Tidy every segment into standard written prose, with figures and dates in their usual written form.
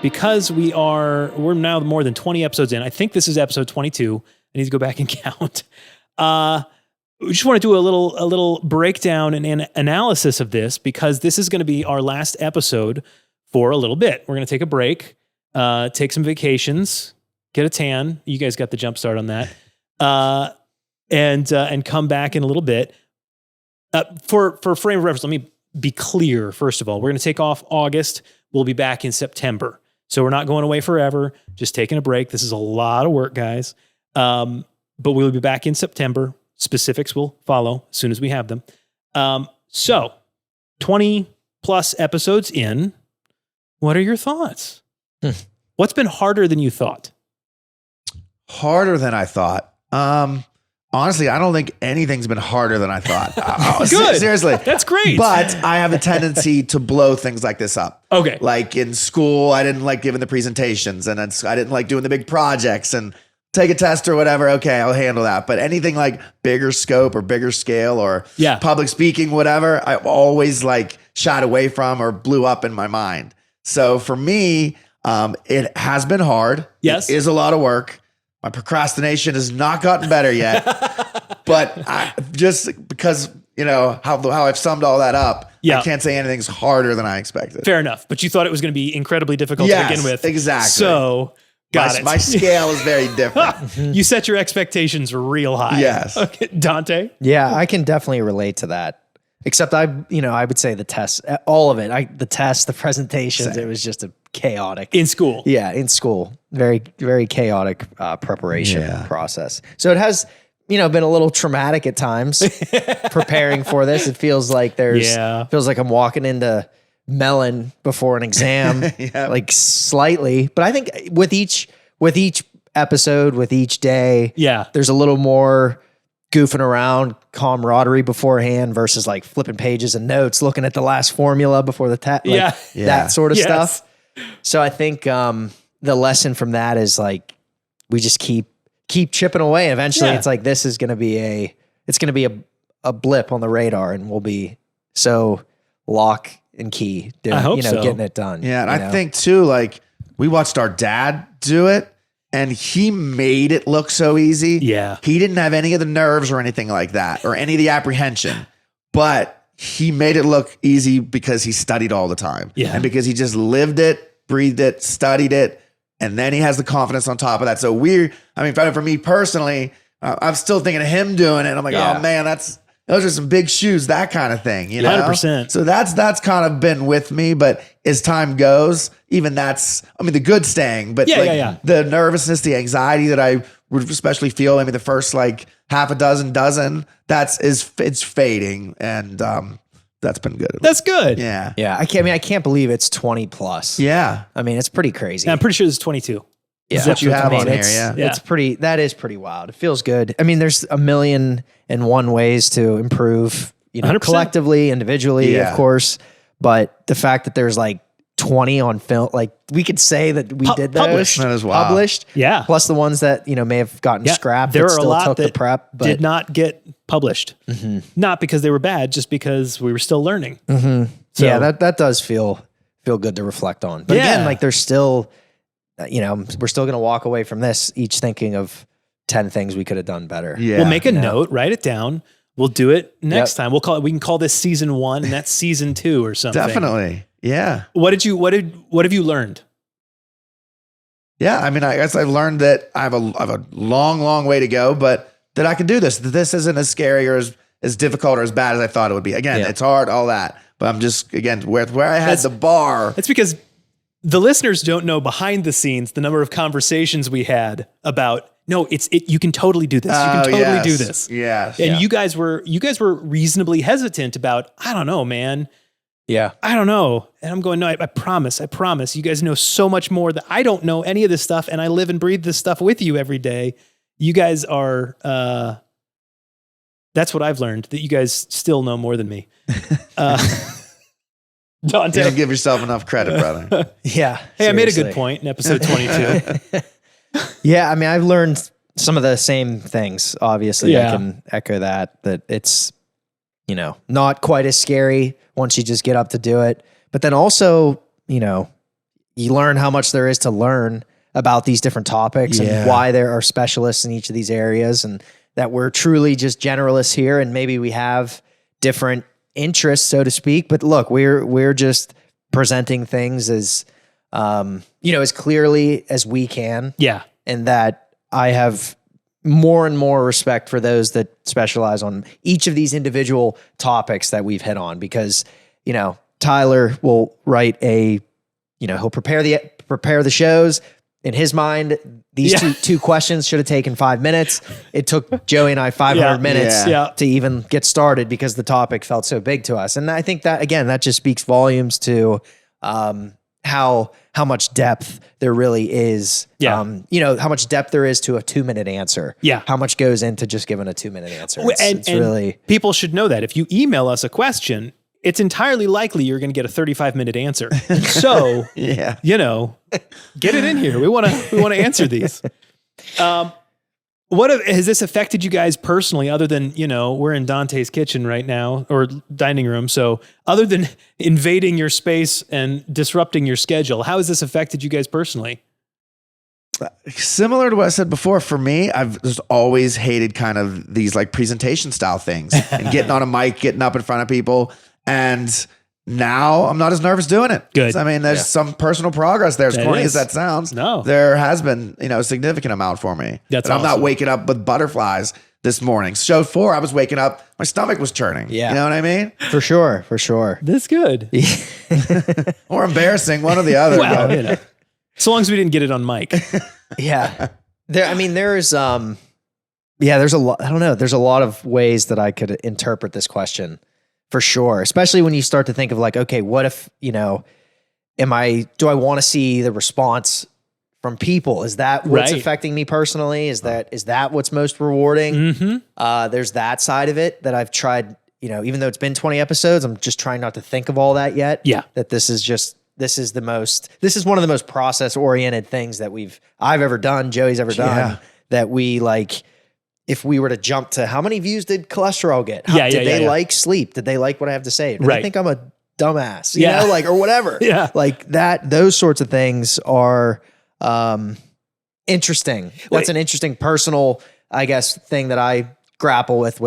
because we're now more than 20 episodes in. I think this is episode 22. I need to go back and count. We just want to do a little breakdown and analysis of this, because this is going to be our last episode for a little bit. We're going to take a break, take some vacations, get a tan. You guys got the jump start on that. And come back in a little bit. For frame of reference, let me be clear. First of all, we're going to take off August. We'll be back in September. So we're not going away forever, just taking a break. This is a lot of work, guys. But we'll be back in September. Specifics will follow as soon as we have them. So 20 plus episodes in, what are your thoughts? What's been harder than you thought? Harder than I thought. Honestly, I don't think anything's been harder than I thought. Good. Seriously. That's great. But I have a tendency to blow things like this up. Okay. Like in school, I didn't like giving the presentations, and I didn't like doing the big projects, and take a test or whatever. Okay, I'll handle that. But anything like bigger scope or bigger scale or public speaking, whatever, I always like shied away from or blew up in my mind. So for me, it has been hard. Yes. It is a lot of work. My procrastination has not gotten better yet, but just because, how I've summed all that up, I can't say anything's harder than I expected. Fair enough. But you thought it was going to be incredibly difficult to begin with. Exactly. So got it. My scale is very different. You set your expectations real high. Yes. Okay. Dante? Yeah, I can definitely relate to that. Except I would say the tests, all of it, the tests, the presentations, it was just a chaotic. In school. Yeah, in school. Very, very chaotic preparation process. So it has, been a little traumatic at times preparing for this. It feels like feels like I'm walking into melon before an exam, like slightly. But I think with each episode, with each day, there's a little more goofing around, camaraderie beforehand versus like flipping pages and notes, looking at the last formula before the test, that sort of stuff. So I think the lesson from that is like we just keep chipping away. Eventually, it's like this is going to be a blip on the radar, and we'll be so lock and key doing, getting it done. Yeah, and I think too, like we watched our dad do it. And he made it look so easy. Yeah. He didn't have any of the nerves or anything like that, or any of the apprehension. But he made it look easy because he studied all the time. Yeah. And because he just lived it, breathed it, studied it. And then he has the confidence on top of that. So for me personally, I'm still thinking of him doing it. I'm like, oh man, those are some big shoes, that kind of thing, 100%. So that's kind of been with me, but as time goes, even the good staying, but the nervousness, the anxiety that I would especially feel maybe the first like half a dozen, it's fading, and that's been good. That's good. Yeah. Yeah. I can't believe it's 20 plus. Yeah. I mean, it's pretty crazy. And I'm pretty sure it's 22. Yeah. That's what you have on here. That is pretty wild. It feels good. I mean, there's 1,000,001 ways to improve, 100%. Collectively, individually, of course. But the fact that there's like 20 on film, like we could say that we did those. Published. That is wild. Published. Yeah. Plus the ones that, may have gotten scrapped. There that are a still lot took that the prep, but did not get published. Not because they were bad, just because we were still learning. So, yeah, that does feel good to reflect on. But again, like there's still, we're still going to walk away from this each thinking of 10 things we could have done better. Yeah. We'll make a note, write it down. We'll do it next time. We can call this season 1 and that's season 2 or something. Definitely. Yeah. What have you learned? Yeah. I mean, I guess I've learned that I have a long, long way to go, but that I can do this, that this isn't as scary or as difficult or as bad as I thought it would be. Again, it's hard, all that, but I'm just, again, where I had the bar. That's because the listeners don't know behind the scenes the number of conversations we had about, you can totally do this. You can totally do this. Yes. And you guys were reasonably hesitant about, I don't know, man. Yeah. I don't know. And I'm going, no, I promise. You guys know so much more that I don't know any of this stuff. And I live and breathe this stuff with you every day. You guys are, that's what I've learned, that you guys still know more than me. Dante. You don't give yourself enough credit, brother. Yeah. Hey, I made a good point in episode 22. Yeah. I mean, I've learned some of the same things. Obviously, I can echo that it's, not quite as scary once you just get up to do it. But then also, you you learn how much there is to learn about these different topics and why there are specialists in each of these areas, and that we're truly just generalists here. And maybe we have different interests, so to speak, but look, we're just presenting things as, as clearly as we can. Yeah. And that I have more and more respect for those that specialize on each of these individual topics that we've hit on, because, Tyler will write he'll prepare the shows. In his mind, these two questions should have taken 5 minutes. It took Joey and I 500 minutes to even get started because the topic felt so big to us. And I think that, again, that just speaks volumes to how much depth there really is. How much depth there is to a 2-minute answer. Yeah. How much goes into just giving a 2-minute answer. It's really, people should know that if you email us a question, it's entirely likely you're going to get a 35-minute answer. So, get it in here. We want to answer these. Has this affected you guys personally, other than, we're in Dante's kitchen right now, or dining room. So other than invading your space and disrupting your schedule, how has this affected you guys personally? Similar to what I said before, for me, I've just always hated kind of these like presentation style things and getting on a mic, getting up in front of people. And now I'm not as nervous doing it. Good. I mean, there's some personal progress there. As corny as that sounds, there has been, a significant amount for me. That's awesome. I'm not waking up with butterflies this morning. Show 4, I was waking up, my stomach was churning. Yeah. You know what I mean? For sure. That's good. Or embarrassing, one or the other. Well, so long as we didn't get it on mic. There's a lot, I don't know. There's a lot of ways that I could interpret this question. For sure. Especially when you start to think of like, okay, what if, do I want to see the response from people? Is that what's affecting me personally? Is that what's most rewarding? Mm-hmm. There's that side of it that I've tried, even though it's been 20 episodes, I'm just trying not to think of all that yet. Yeah. That this is one of the most process oriented things that I've ever done, Joey's ever done, that we like. If we were to jump to how many views did cholesterol get? Did they like sleep? Did they like what I have to say? Did they think I'm a dumbass? Or whatever. Like that, those sorts of things are interesting. That's an interesting personal, I guess, thing that I grapple with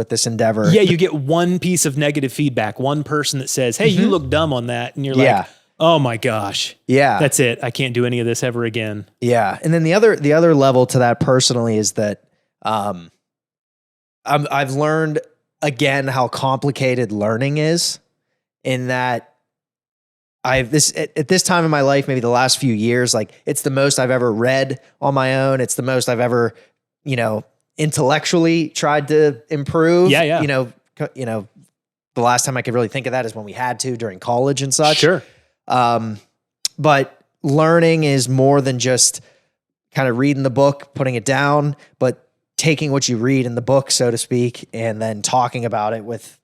this endeavor. Yeah, you get one piece of negative feedback, one person that says, hey, you look dumb on that. And you're like, oh my gosh. Yeah. That's it. I can't do any of this ever again. Yeah. And then the other level to that personally is that I've learned again how complicated learning is, in that at this time in my life, maybe the last few years, like it's the most I've ever read on my own. It's the most I've ever, intellectually tried to improve. Yeah. The last time I could really think of that is when we had to during college and such. Sure. But learning is more than just kind of reading the book, putting it down, but taking what you read in the book, so to speak, and then talking about it with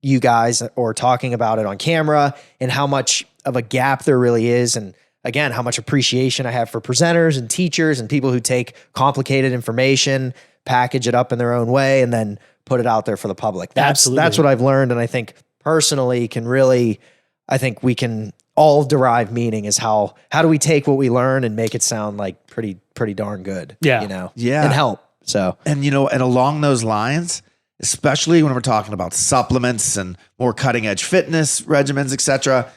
you guys or talking about it on camera, and how much of a gap there really is. And again, how much appreciation I have for presenters and teachers and people who take complicated information, package it up in their own way, and then put it out there for the public. That's what I've learned. And I think personally I think we can all derive meaning is how do we take what we learn and make it sound like pretty darn good. Yeah. And help. So, and along those lines, especially when we're talking about supplements and more cutting edge fitness regimens, etc.,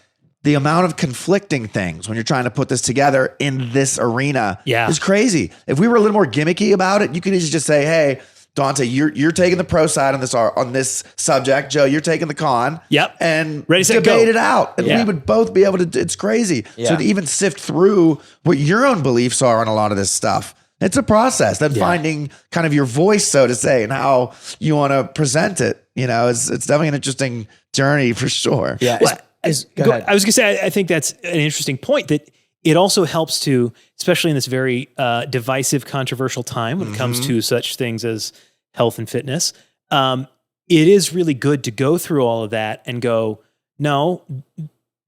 the amount of conflicting things when you're trying to put this together in this arena is crazy. If we were a little more gimmicky about it, you could easily just say, hey, Dante, you're taking the pro side on this subject. Joe, you're taking the con. Yep. And ready, set, debate go. it out. And we would both be able to, it's crazy. Yeah. So to even sift through what your own beliefs are on a lot of this stuff, it's a process. Then finding kind of your voice, so to say, and how you want to present it. It's definitely an interesting journey for sure. Yeah. Well, I was going to say, I think that's an interesting point, that it also helps to, especially in this very divisive, controversial time when it comes to such things as health and fitness, it is really good to go through all of that and go, no,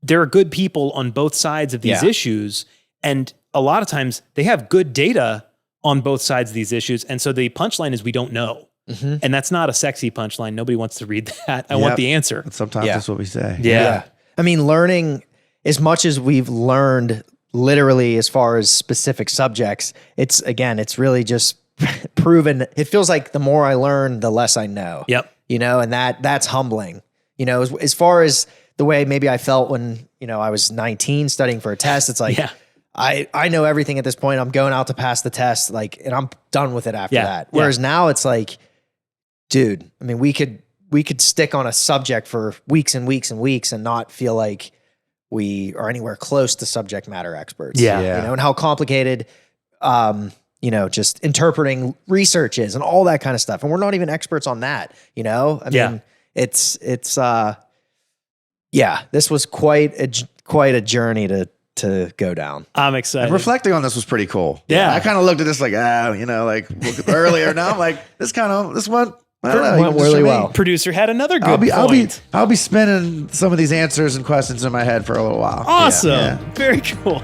there are good people on both sides of these issues. And a lot of times they have good data on both sides of these issues. And so the punchline is we don't know. Mm-hmm. And that's not a sexy punchline. Nobody wants to read that. I want the answer. But sometimes that's what we say. Yeah. I mean, learning, as much as we've learned literally, as far as specific subjects, it's really just proven. It feels like the more I learn, the less I know. Yep. You know, and that's humbling. You know, as far as the way maybe I felt when, you know, I was 19 studying for a test, it's like, I know everything at this point. I'm going out to pass the test, like, and I'm done with it after that. Whereas now it's like, dude, I mean, we could stick on a subject for weeks and weeks and weeks and not feel like we are anywhere close to subject matter experts. Yeah. You know, and how complicated, you know, just interpreting research is and all that kind of stuff. And we're not even experts on that, you know? I mean, it's this was quite a journny to go down. I'm excited. And reflecting on this was pretty cool. Yeah. I kind of looked at this like, you know, like earlier. Now I'm like, this one, I don't know, went really well. Producer had another good point. I'll be spinning some of these answers and questions in my head for a little while. Awesome. Very cool.